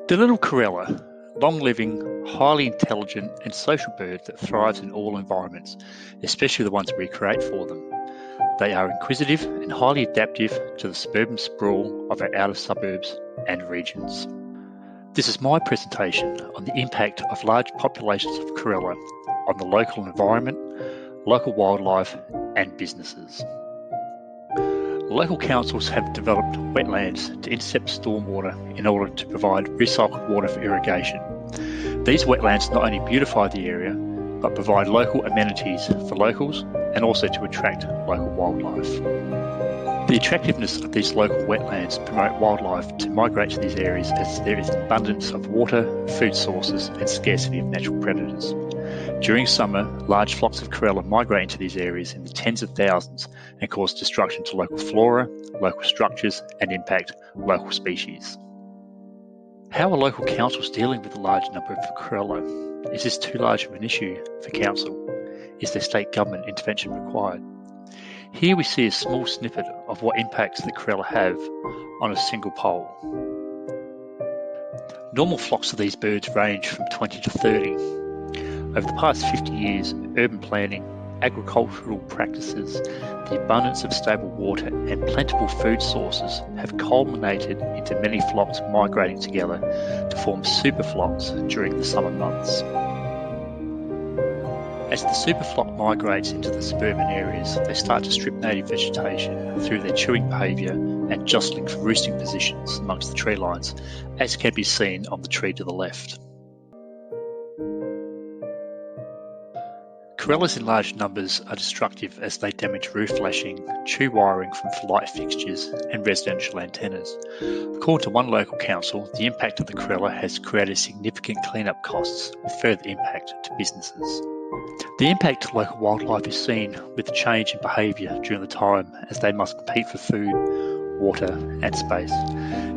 The little Corella, long-living, highly intelligent and social bird that thrives in all environments, especially the ones we create for them. They are inquisitive and highly adaptive to the suburban sprawl of our outer suburbs and regions. This is my presentation on the impact of large populations of Corella on the local environment, local wildlife and businesses. Local councils have developed wetlands to intercept stormwater in order to provide recycled water for irrigation. These wetlands not only beautify the area, but provide local amenities for locals and also to attract local wildlife. The attractiveness of these local wetlands promote wildlife to migrate to these areas as there is an abundance of water, food sources and scarcity of natural predators. During summer, large flocks of Corella migrate into these areas in the tens of thousands and cause destruction to local flora, local structures and impact local species. How are local councils dealing with the large number of Corella? Is this too large of an issue for council? Is there state government intervention required? Here we see a small snippet of what impacts the Corella have on a single poll. Normal flocks of these birds range from 20 to 30. Over the past 50 years, urban planning, agricultural practices, the abundance of stable water and plentiful food sources have culminated into many flocks migrating together to form super flocks during the summer months. As the super flock migrates into the suburban areas, they start to strip native vegetation through their chewing behaviour and jostling for roosting positions amongst the tree lines, as can be seen on the tree to the left. Corellas in large numbers are destructive as they damage roof flashing, chew wiring from light fixtures and residential antennas. According to one local council, the impact of the Corella has created significant clean-up costs with further impact to businesses. The impact to local wildlife is seen with the change in behaviour during the time as they must compete for food, water and space.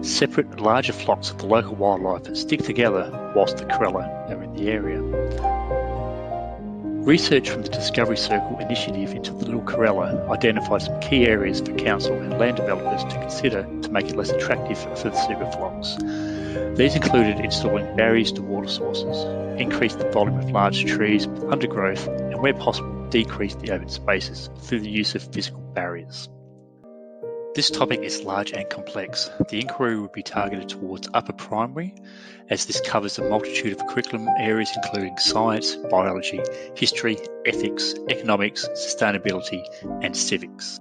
Separate larger flocks of the local wildlife stick together whilst the Corella are in the area. Research from the Discovery Circle initiative into the little Corella identifies some key areas for council and land developers to consider to make it less attractive for the super flocks. These included installing barriers to water sources, increase the volume of large trees with undergrowth, and where possible, decrease the open spaces through the use of physical barriers. This topic is large and complex. The inquiry would be targeted towards upper primary, as this covers a multitude of curriculum areas including science, biology, history, ethics, economics, sustainability, and civics.